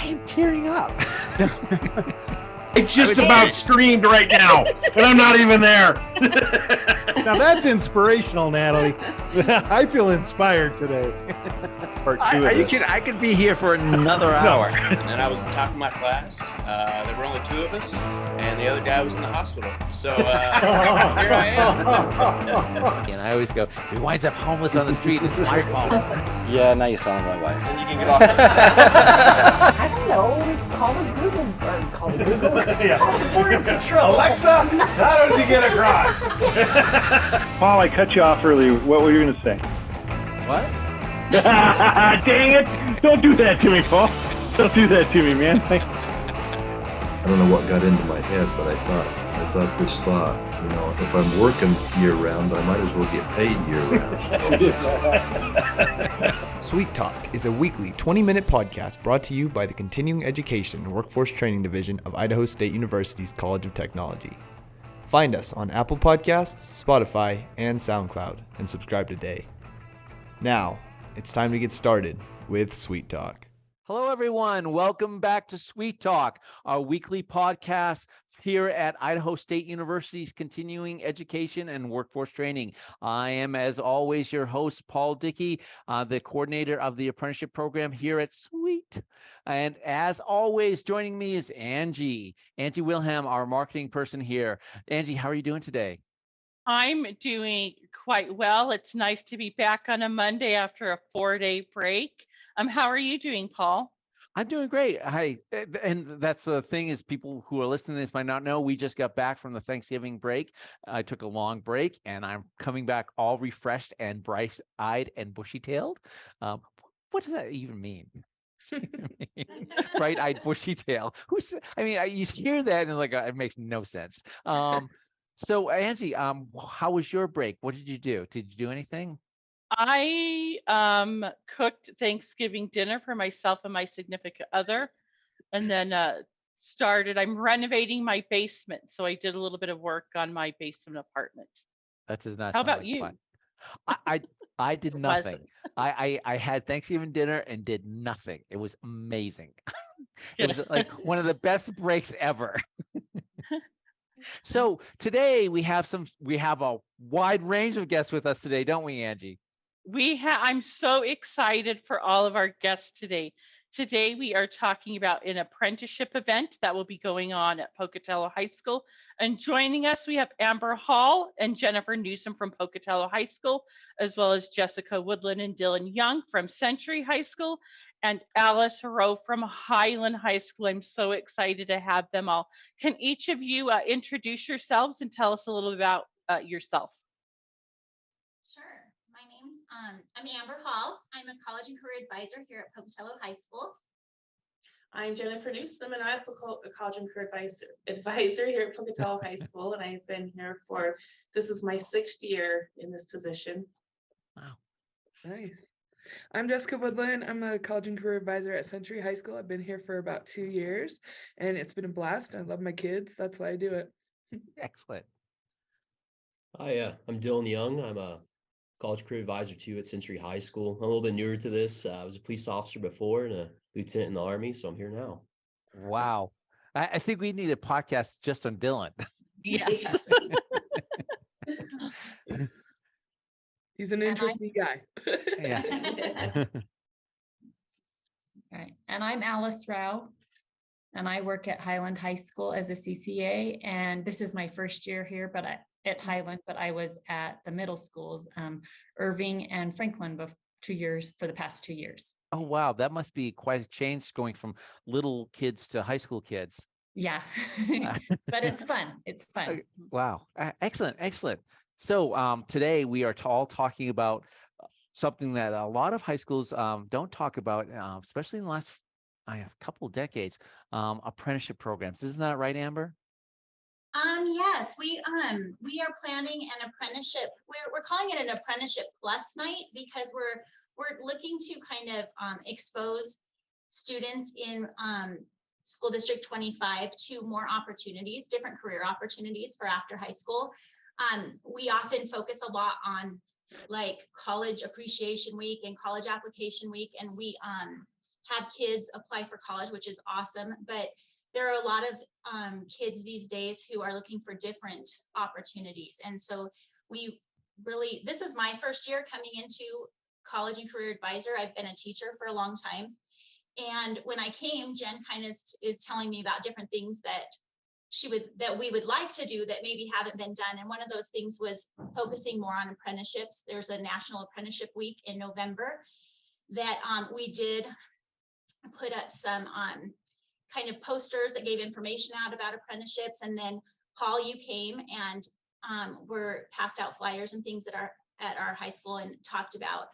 I am tearing up. I just about screamed right now, and I'm not even there. Now that's inspirational, Natalie. I feel inspired today. I could be here for another hour. And then I was talking to my class. There were only 2 of us, and the other guy was in the hospital. So here I am. And I always go, he winds up homeless on the street. It's my fault. Yeah, now you sound like my wife. And you can get off. I don't know. Call it Google. Or call it Google. Yeah. Control. Alexa, how does he get across? Paul, I cut you off earlier. What were you going to say? What? Dang it! Don't do that to me, Paul. Don't do that to me, man. I don't know what got into my head, but I thought this thought, if I'm working year round, I might as well get paid year round. Sweet Talk is a weekly 20-minute podcast brought to you by the Continuing Education and Workforce Training Division of Idaho State University's College of Technology. Find us on Apple Podcasts, Spotify, and SoundCloud, and subscribe today. Now, it's time to get started with Sweet Talk. Hello, everyone. Welcome back to Sweet Talk, our weekly podcast here at Idaho State University's Continuing Education and Workforce Training. I am, as always, your host, Paul Dickey, the coordinator of the apprenticeship program here at Sweet. And as always, joining me is Angie Wilhelm, our marketing person here. Angie, how are you doing today? I'm doing quite well. It's nice to be back on a Monday after a 4-day break. How are you doing, Paul? I'm doing great. Hi. And that's the thing is people who are listening to this might not know, we just got back from the Thanksgiving break. I took a long break and I'm coming back all refreshed and bright-eyed and bushy-tailed. What does that even mean? Bright-eyed, bushy-tailed. You hear that and it makes no sense. So Angie, how was your break? What did you do? Did you do anything? I cooked Thanksgiving dinner for myself and my significant other, and then I'm renovating my basement, so I did a little bit of work on my basement apartment. That does not How sound about like you? fun. I did nothing. I had Thanksgiving dinner and did nothing. It was amazing. It was like one of the best breaks ever. So today we have a wide range of guests with us today, don't we, Angie? I'm so excited for all of our guests today. Today we are talking about an apprenticeship event that will be going on at Pocatello High School. And joining us, we have Amber Hall and Jennifer Newsom from Pocatello High School, as well as Jessica Woodland and Dylan Young from Century High School, and Alice Rowe from Highland High School. I'm so excited to have them all. Can each of you introduce yourselves and tell us a little about yourself? Sure. My name's I'm Amber Hall. I'm a college and career advisor here at Pocatello High School. I'm Jennifer Newsom, and I also a college and career advisor here at Pocatello High School, and I've been here this is my 6th year in this position. Wow. Nice. I'm Jessica Woodland. I'm a college and career advisor at Century High School. I've been here for about 2 years, and it's been a blast. I love my kids. That's why I do it. Excellent. Hi, I'm Dylan Young. I'm a college career advisor too at Century High School. I'm a little bit newer to this. I was a police officer before and a lieutenant in the Army, so I'm here now. Wow. I think we need a podcast just on Dylan. Yeah. He's an interesting guy. Yeah. All right. And I'm Alice Rowe, and I work at Highland High School as a CCA. And this is my first year here, at Highland, but I was at the middle schools, Irving and Franklin, for the past 2 years. Oh, wow. That must be quite a change going from little kids to high school kids. Yeah, but it's fun. It's fun. Wow. Excellent. Excellent. So today we are all talking about something that a lot of high schools don't talk about, especially in the last couple of decades, apprenticeship programs. Isn't that right, Amber? Yes, we are planning an apprenticeship. We're calling it an apprenticeship plus night because we're looking to kind of expose students in school district 25 to more opportunities, different career opportunities for after high school. We often focus a lot on like college appreciation week and college application week, and we have kids apply for college, which is awesome. But there are a lot of kids these days who are looking for different opportunities. And so this is my first year coming into college and career advisor. I've been a teacher for a long time. And when I came, Jen kind of is telling me about different things that we would like to do that maybe haven't been done. And one of those things was focusing more on apprenticeships. There's a National Apprenticeship Week in November that we did put up some kind of posters that gave information out about apprenticeships. And then Paul, you came and were passed out flyers and things at our high school and talked about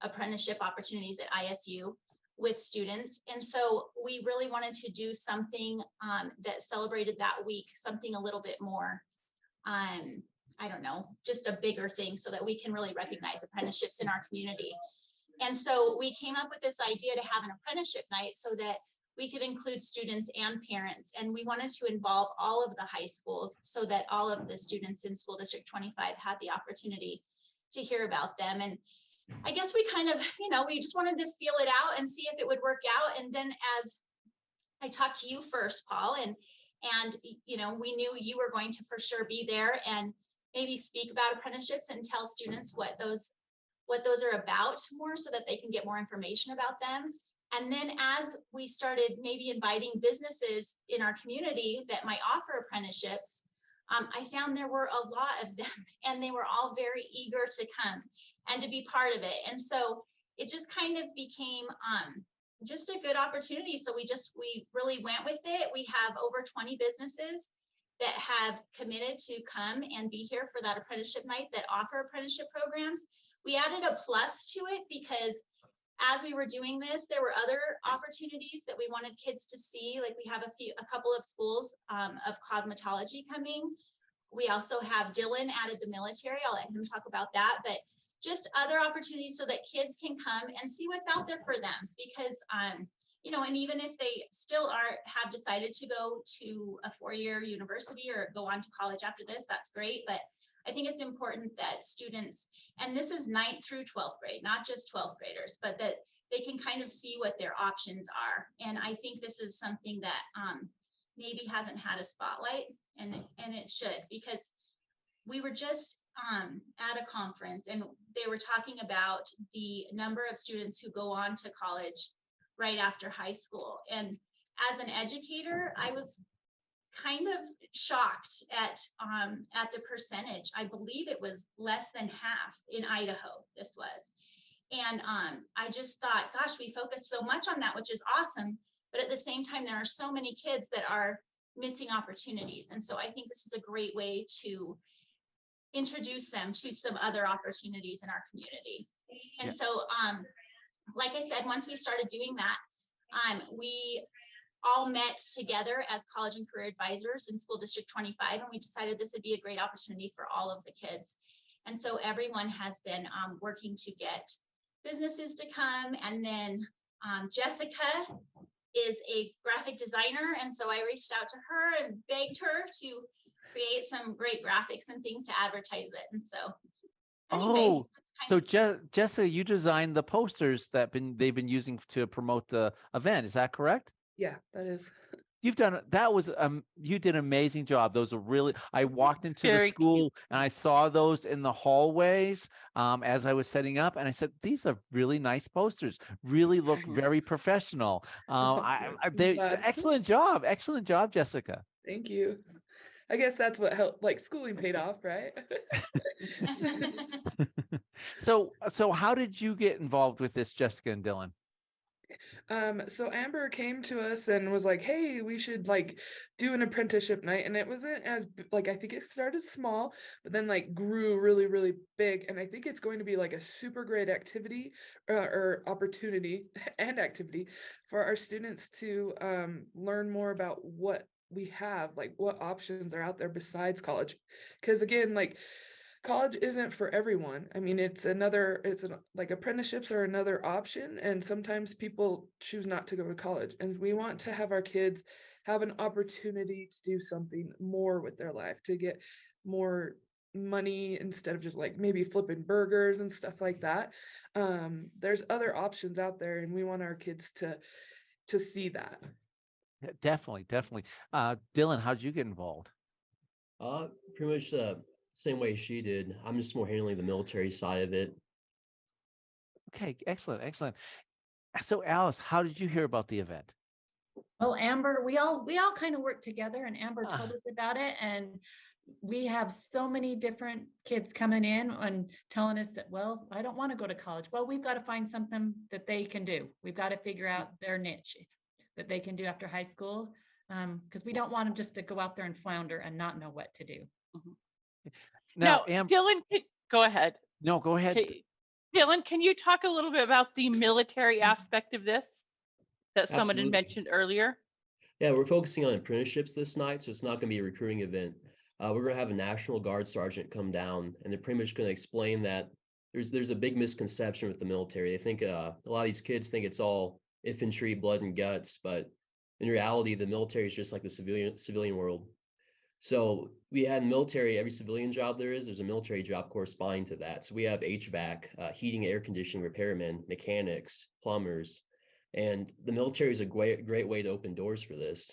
apprenticeship opportunities at ISU with students. And so we really wanted to do something that celebrated that week, something a little bit more, I don't know, just a bigger thing so that we can really recognize apprenticeships in our community. And so we came up with this idea to have an apprenticeship night so that we could include students and parents. And we wanted to involve all of the high schools so that all of the students in School District 25 had the opportunity to hear about them. And I guess we kind of, we just wanted to feel it out and see if it would work out. And then as I talked to you first, Paul, and we knew you were going to for sure be there and maybe speak about apprenticeships and tell students what those are about more so that they can get more information about them. And then as we started maybe inviting businesses in our community that might offer apprenticeships, I found there were a lot of them and they were all very eager to come and to be part of it. And so it just kind of became just a good opportunity. So we really went with it. We have over 20 businesses that have committed to come and be here for that apprenticeship night that offer apprenticeship programs. We added a plus to it because as we were doing this, there were other opportunities that we wanted kids to see. Like we have a couple of schools of cosmetology coming. We also have Dylan added the military. I'll let him talk about that, but just other opportunities so that kids can come and see what's out there for them. Because, and even if they still have decided to go to a 4-year university or go on to college after this, that's great. But I think it's important that students, and this is 9th through 12th grade, not just 12th graders, but that they can kind of see what their options are. And I think this is something that maybe hasn't had a spotlight, and it should, because we were just at a conference and they were talking about the number of students who go on to college right after high school. And as an educator, I was kind of shocked at the percentage. I believe it was less than half in Idaho, this was. And I just thought, gosh, we focus so much on that, which is awesome. But at the same time, there are so many kids that are missing opportunities. And so I think this is a great way to introduce them to some other opportunities in our community. And so, like I said, once we started doing that, we all met together as college and career advisors in School District 25, and we decided this would be a great opportunity for all of the kids. And so everyone has been working to get businesses to come. And then Jessica is a graphic designer, and so I reached out to her and begged her to create some great graphics and things to advertise it. And so anyway, so Jessica, you designed the posters that they've been using to promote the event. Is that correct? Yeah, that is. You've done that was you did an amazing job. Those are really, I walked into the school and I saw those in the hallways as I was setting up, and I said, these are really nice posters, really look very professional. Excellent job, Jessica. Thank you. I guess that's what helped, like schooling paid off, right? So how did you get involved with this, Jessica and Dylan? So Amber came to us and was like, hey, we should like do an apprenticeship night. And it wasn't as like, I think it started small, but then like grew really, really big. And I think it's going to be like a super great activity or opportunity and activity for our students to learn more about what we have, like what options are out there besides college. Because again, like college isn't for everyone. I mean, like apprenticeships are another option, and sometimes people choose not to go to college, and we want to have our kids have an opportunity to do something more with their life, to get more money instead of just like maybe flipping burgers and stuff like that. There's other options out there, and we want our kids to see that. Yeah, definitely, definitely. Dylan, how did you get involved? Pretty much same way she did. I'm just more handling the military side of it. Okay, excellent, excellent. So Alice, how did you hear about the event? Well, Amber, we all kind of work together, and Amber told us about it, and we have so many different kids coming in and telling us that, well, I don't want to go to college. Well, we've got to find something that they can do. We've got to figure out their niche that they can do after high school, because we don't want them just to go out there and flounder and not know what to do. Now, Dylan, go ahead. No, go ahead. Okay. Dylan, can you talk a little bit about the military aspect of this that someone had mentioned earlier? Yeah, we're focusing on apprenticeships this night, so it's not going to be a recruiting event. We're going to have a National Guard sergeant come down, and they're pretty much going to explain that there's a big misconception with the military. They think a lot of these kids think it's all infantry, blood and guts, but in reality, the military is just like the civilian world. So we had military, every civilian job there's a military job corresponding to that. So we have HVAC, heating, air conditioning repairmen, mechanics, plumbers, and the military is a great way to open doors for this.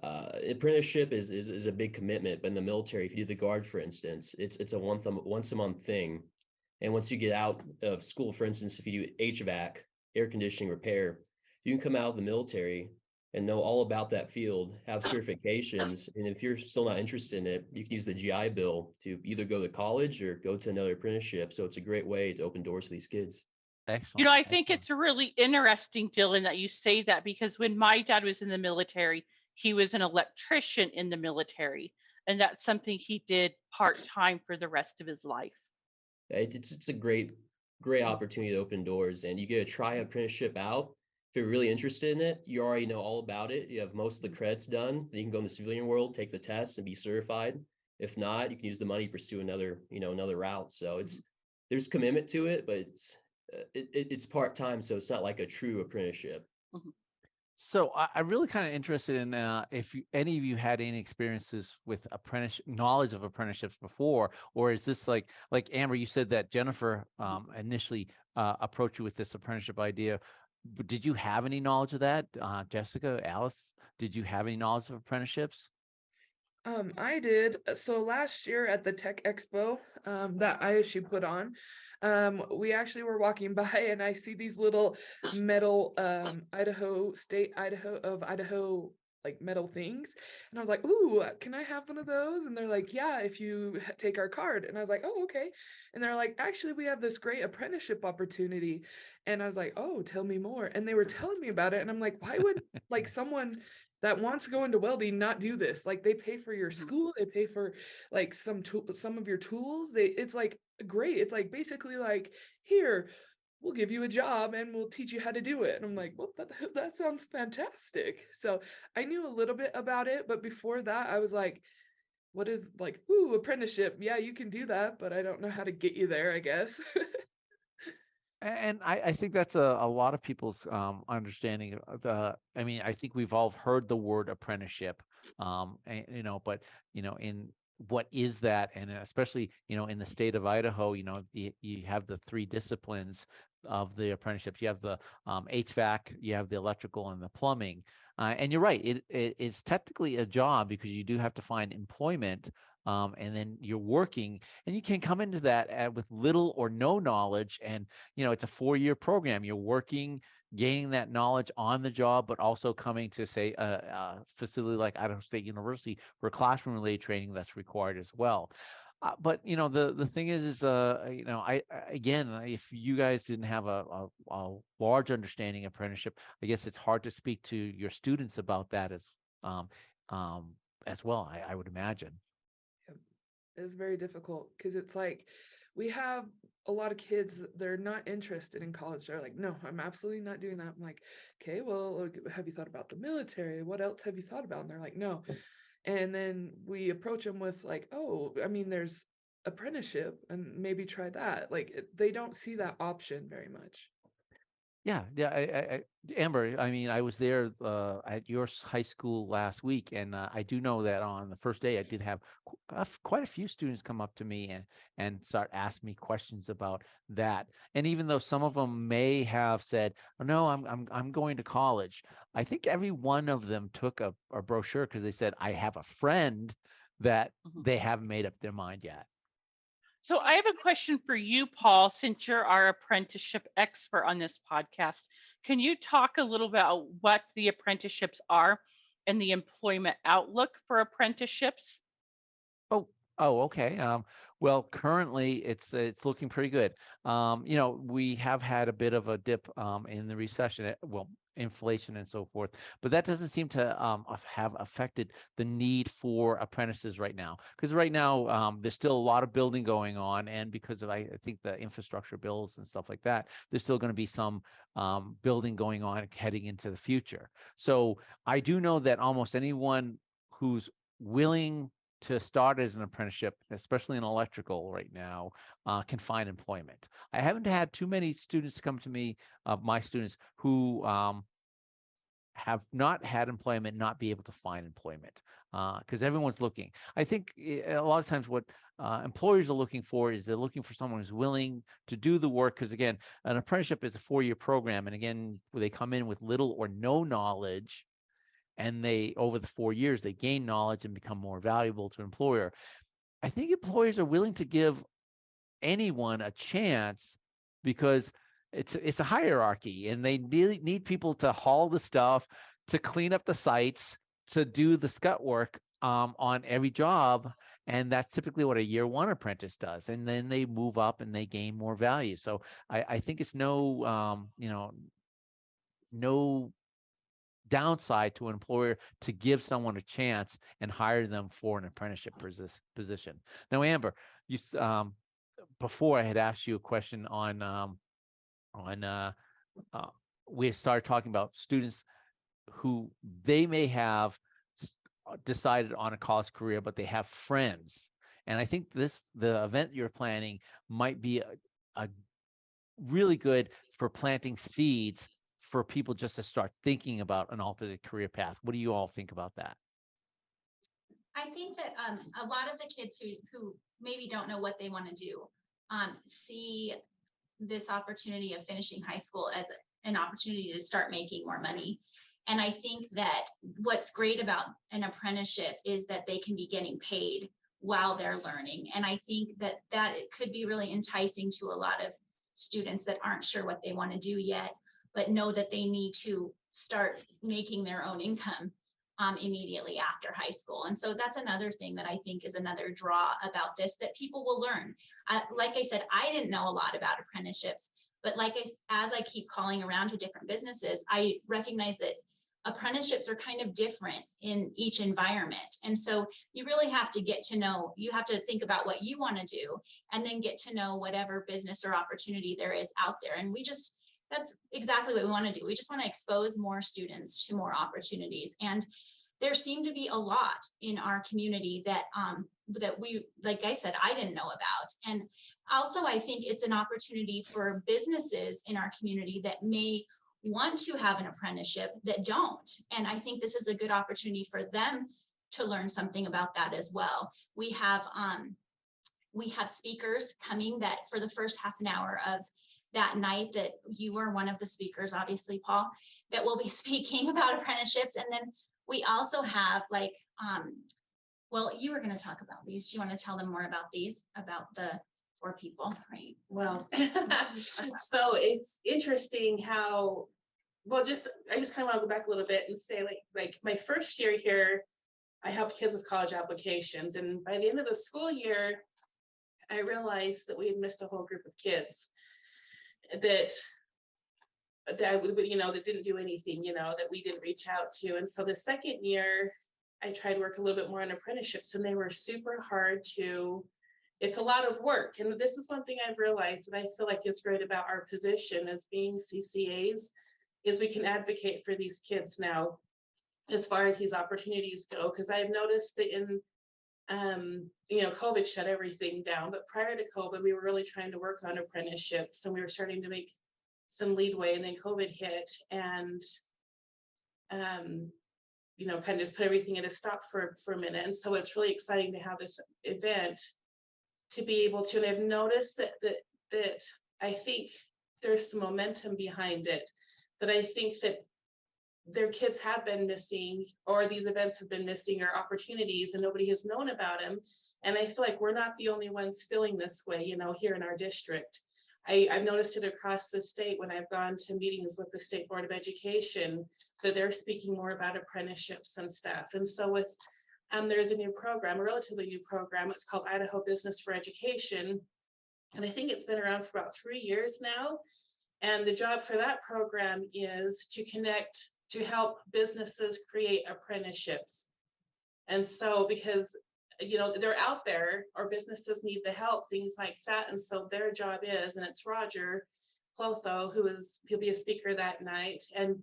Apprenticeship is a big commitment, but in the military, if you do the Guard, for instance, it's a once a month thing. And once you get out of school, for instance, if you do HVAC, air conditioning repair, you can come out of the military and know all about that field, have certifications. And if you're still not interested in it, you can use the GI Bill to either go to college or go to another apprenticeship. So it's a great way to open doors for these kids. Excellent. You know, I think it's really interesting, Dylan, that you say that, because when my dad was in the military, he was an electrician in the military, and that's something he did part-time for the rest of his life. It's a great opportunity to open doors, and you get to try apprenticeship out. If you're really interested in it, you already know all about it. You have most of the credits done. Then you can go in the civilian world, take the test, and be certified. If not, you can use the money to pursue another route. So there's commitment to it, but it's part-time, so it's not like a true apprenticeship. So I'm really kind of interested in if any of you had any experiences with knowledge of apprenticeships before, or is this like Amber, you said that Jennifer initially approached you with this apprenticeship idea. Did you have any knowledge of that? Jessica, Alice, did you have any knowledge of apprenticeships? I did. So last year at the Tech Expo that ISU put on, we actually were walking by, and I see these little metal Idaho like metal things, and I was like, ooh, can I have one of those? And they're like, yeah, if you take our card. And I was like, oh, okay. And they're like, actually, we have this great apprenticeship opportunity. And I was like, oh, tell me more. And they were telling me about it, and I'm like, why would like someone that wants to go into welding not do this? Like, they pay for your school, they pay for like some of your tools. It's like great. It's like basically like, here, we'll give you a job and we'll teach you how to do it. And I'm like, well, that sounds fantastic. So I knew a little bit about it, but before that I was like, what is like, ooh, apprenticeship? Yeah, you can do that, but I don't know how to get you there, I guess. And I think that's a lot of people's understanding of I mean, I think we've all heard the word apprenticeship, and, but, in what is that? And especially, in the state of Idaho, you have the three disciplines of the apprenticeships. You have the HVAC, you have the electrical, and the plumbing. And you're right, it's technically a job because you do have to find employment. And then you're working, and you can come into that with little or no knowledge. And, it's a 4-year program. You're working, gaining that knowledge on the job, but also coming to, say, a facility like Idaho State University for classroom related training that's required as well. But the thing is again, if you guys didn't have a large understanding of apprenticeship, I guess it's hard to speak to your students about that as well. I would imagine. It's very difficult because it's like we have a lot of kids, they're not interested in college. They're like, no, I'm absolutely not doing that. I'm like, okay, well, have you thought about the military? What else have you thought about? And they're like, no. And then we approach them with like, oh, I mean, there's apprenticeship, and maybe try that. Like, they don't see that option very much. Yeah. Amber, I mean, I was there at your high school last week, and I do know that on the first day, I did have quite a few students come up to me and start asking me questions about that. And even though some of them may have said, "Oh, no, I'm going to college," I think every one of them took a brochure because they said, "I have a friend that they haven't made up their mind yet." So I have a question for you, Paul, since you're our apprenticeship expert on this podcast. Can you talk a little about what the apprenticeships are and the employment outlook for apprenticeships? Okay. Well, currently it's looking pretty good. We have had a bit of a dip in the recession, well, inflation and so forth, but that doesn't seem to have affected the need for apprentices right now. Because right now there's still a lot of building going on, and because of I think the infrastructure bills and stuff like that, there's still going to be some building going on heading into the future. So I do know that almost anyone who's willing to start as an apprenticeship, especially in electrical right now, can find employment. I haven't had too many students come to me, my students, who have not had employment, not be able to find employment, because everyone's looking. I think a lot of times what employers are looking for is they're looking for someone who's willing to do the work. Because again, an apprenticeship is a 4-year program, and again, they come in with little or no knowledge, and they over the 4 years they gain knowledge and become more valuable to an employer. I think employers are willing to give anyone a chance because it's a hierarchy, and they need people to haul the stuff, to clean up the sites, to do the scut work on every job. And that's typically what a year one apprentice does, and then they move up and they gain more value. So I think it's no downside to an employer to give someone a chance and hire them for an apprenticeship position. Now, Amber, you before I had asked you a question on we started talking about students who they may have decided on a college career, but they have friends. And I think the event you're planning might be a really good for planting seeds for people just to start thinking about an alternate career path. What do you all think about that? I think that a lot of the kids who maybe don't know what they want to do see this opportunity of finishing high school as an opportunity to start making more money. And I think that what's great about an apprenticeship is that they can be getting paid while they're learning. And I think that it could be really enticing to a lot of students that aren't sure what they want to do yet, but know that they need to start making their own income immediately after high school. And so that's another thing that I think is another draw about this, that people will learn. Like I said, I didn't know a lot about apprenticeships, but as I keep calling around to different businesses, I recognize that apprenticeships are kind of different in each environment. And so you really have to get to know, you have to think about what you want to do, and then get to know whatever business or opportunity there is out there. And that's exactly what we want to do. We just want to expose more students to more opportunities. And there seem to be a lot in our community that we, like I said, I didn't know about. And also, I think it's an opportunity for businesses in our community that may want to have an apprenticeship that don't. And I think this is a good opportunity for them to learn something about that as well. We have speakers coming that for the first half an hour of that night, that you were one of the speakers, obviously, Paul, that will be speaking about apprenticeships. And then we also have well, you were going to talk about these. Do you want to tell them more about these, about the 4 people, right? Well, so it's interesting how, I just kind of want to go back a little bit and say like my first year here, I helped kids with college applications. And by the end of the school year, I realized that we had missed a whole group of kids that that didn't do anything, that we didn't reach out to. And so the second year, I tried to work a little bit more on apprenticeships, and they were super hard it's a lot of work. And this is one thing I've realized, and I feel like is great about our position as being CCAs, is we can advocate for these kids now as far as these opportunities go. Because I've noticed that in COVID shut everything down, but prior to COVID, we were really trying to work on apprenticeships, and we were starting to make some leadway, and then COVID hit, and kind of just put everything at a stop for a minute. And so it's really exciting to have this event to be able to, and I've noticed that I think there's some momentum behind it, that I think that their kids have been missing, or these events have been missing, or opportunities, and nobody has known about them. And I feel like we're not the only ones feeling this way, here in our district. I've noticed it across the state when I've gone to meetings with the State Board of Education, that they're speaking more about apprenticeships and stuff. And so with there's a new program, a relatively new program. It's called Idaho Business for Education. And I think it's been around for about 3 years now. And the job for that program is to help businesses create apprenticeships. And so because they're out there, or businesses need the help, things like that. And so their job is, and it's Roger Clotho, he'll be a speaker that night. And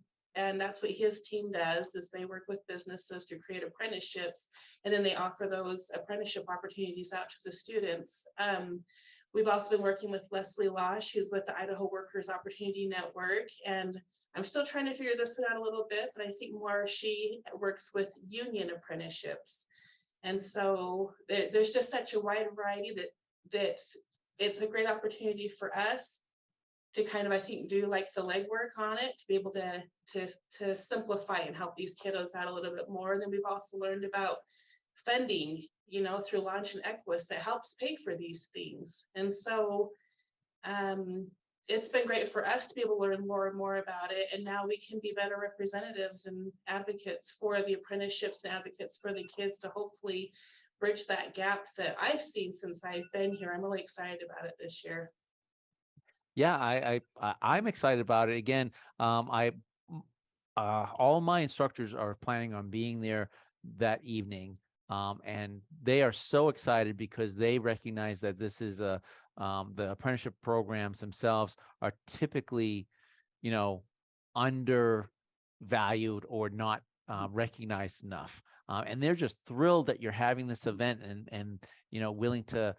that's what his team does, is they work with businesses to create apprenticeships, and then they offer those apprenticeship opportunities out to the students. We've also been working with Leslie Losh, who's with the Idaho Workers Opportunity Network. And I'm still trying to figure this one out a little bit, but I think more she works with union apprenticeships. And so there's just such a wide variety that it's a great opportunity for us to kind of, I think, do like the legwork on it, to be able to simplify and help these kiddos out a little bit more. And then we've also learned about funding, through Launch and Equus, that helps pay for these things. And so it's been great for us to be able to learn more and more about it. And now we can be better representatives and advocates for the apprenticeships, and advocates for the kids, to hopefully bridge that gap that I've seen since I've been here. I'm really excited about it this year. Yeah, I'm excited about it. Again, all my instructors are planning on being there that evening. And they are so excited because they recognize that this is the apprenticeship programs themselves are typically, undervalued or not recognized enough. And they're just thrilled that you're having this event, and willing to,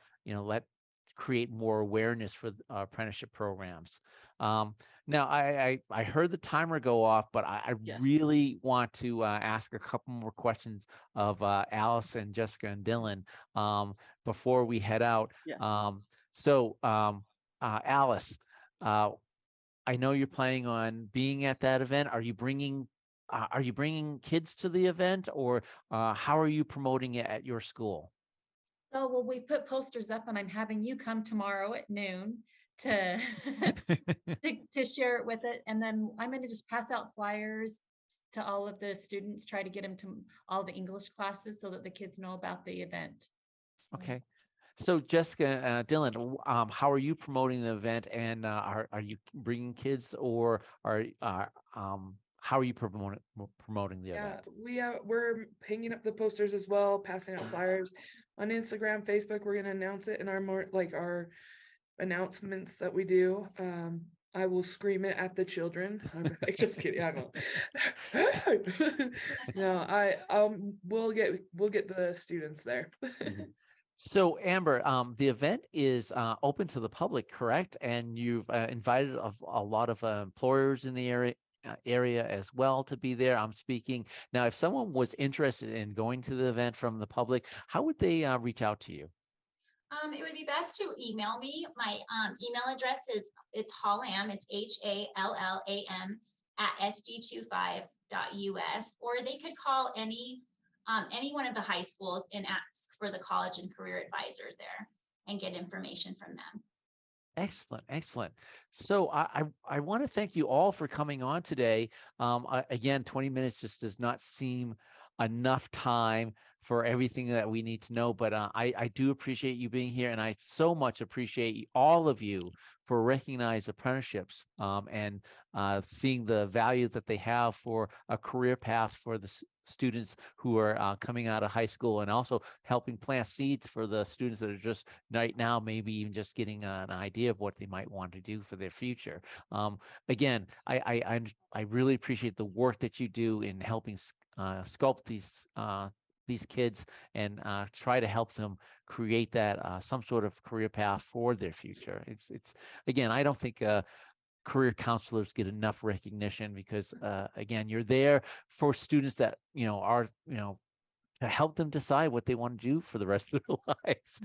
create more awareness for apprenticeship programs. Now, I heard the timer go off, but I really want to ask a couple more questions of Alice and Jessica and Dylan before we head out. Alice, I know you're planning on being at that event. Are you bringing kids to the event, or how are you promoting it at your school? Oh, well, we put posters up, and I'm having you come tomorrow at noon to to share it with it. And then I'm going to just pass out flyers to all of the students, try to get them to all the English classes so that the kids know about the event. So. Okay. So Jessica, Dylan, how are you promoting the event, and are you bringing kids, or how are you promoting the event? We're hanging up the posters as well, passing out flyers on Instagram, Facebook. We're going to announce it in our announcements that we do. I will scream it at the children. I'm like, just kidding. I don't. No, we'll get the students there. So Amber, the event is open to the public, correct? And you've invited a lot of employers in the area as well to be there. I'm speaking now. If someone was interested in going to the event from the public, how would they reach out to you? It would be best to email me. My email address it's Hallam. It's HALLAM @sd25.us, or they could call any one of the high schools and ask for the college and career advisors there and get information from them. Excellent. So I want to thank you all for coming on today. Again, 20 minutes just does not seem enough time for everything that we need to know, but I do appreciate you being here, and I so much appreciate all of you for recognizing apprenticeships and seeing the value that they have for a career path for the students who are coming out of high school, and also helping plant seeds for the students that are just right now, maybe even just getting an idea of what they might want to do for their future. Again, I really appreciate the work that you do in helping sculpt these kids and try to help them create that some sort of career path for their future. It's again, I don't think career counselors get enough recognition because, again, you're there for students that, are, to help them decide what they want to do for the rest of their lives.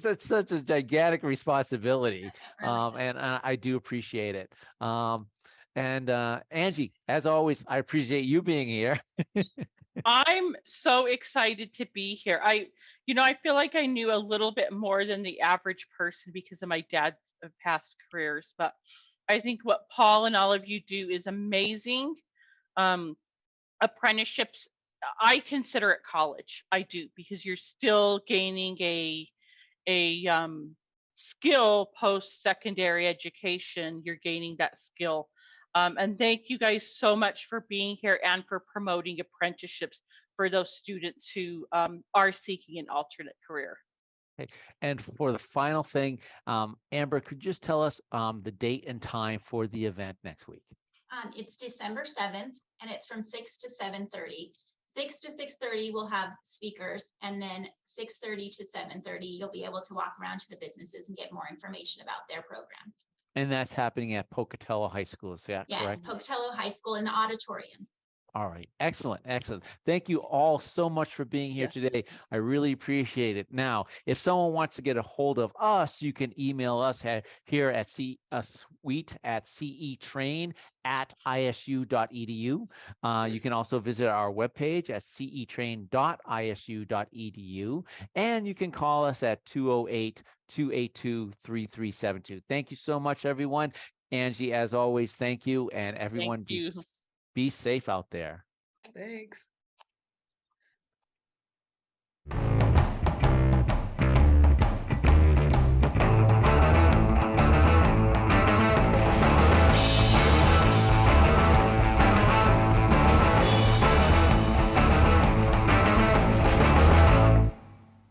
That's such a gigantic responsibility. And I do appreciate it. Angie, as always, I appreciate you being here. I'm so excited to be here. I feel like I knew a little bit more than the average person because of my dad's past careers, but I think what Paul and all of you do is amazing. Apprenticeships, I consider it college. I do, because you're still gaining a skill post-secondary education. You're gaining that skill. And thank you guys so much for being here and for promoting apprenticeships for those students who are seeking an alternate career. Okay. And for the final thing, Amber, could you just tell us the date and time for the event next week? It's December 7th, and it's from 6 to 7:30. 6 to 6:30, we'll have speakers, and then 6:30 to 7:30, you'll be able to walk around to the businesses and get more information about their programs. And that's happening at Pocatello High School, is that Yes, correct? Pocatello High School in the auditorium. All right. Excellent. Excellent. Thank you all so much for being here today. I really appreciate it. Now, if someone wants to get a hold of us, you can email us here at cetrain@isu.edu. You can also visit our webpage at cetrain.isu.edu. And you can call us at 208-282-3372. Thank you so much, everyone. Angie, as always, thank you. And everyone, Thank you. be safe out there. Thanks.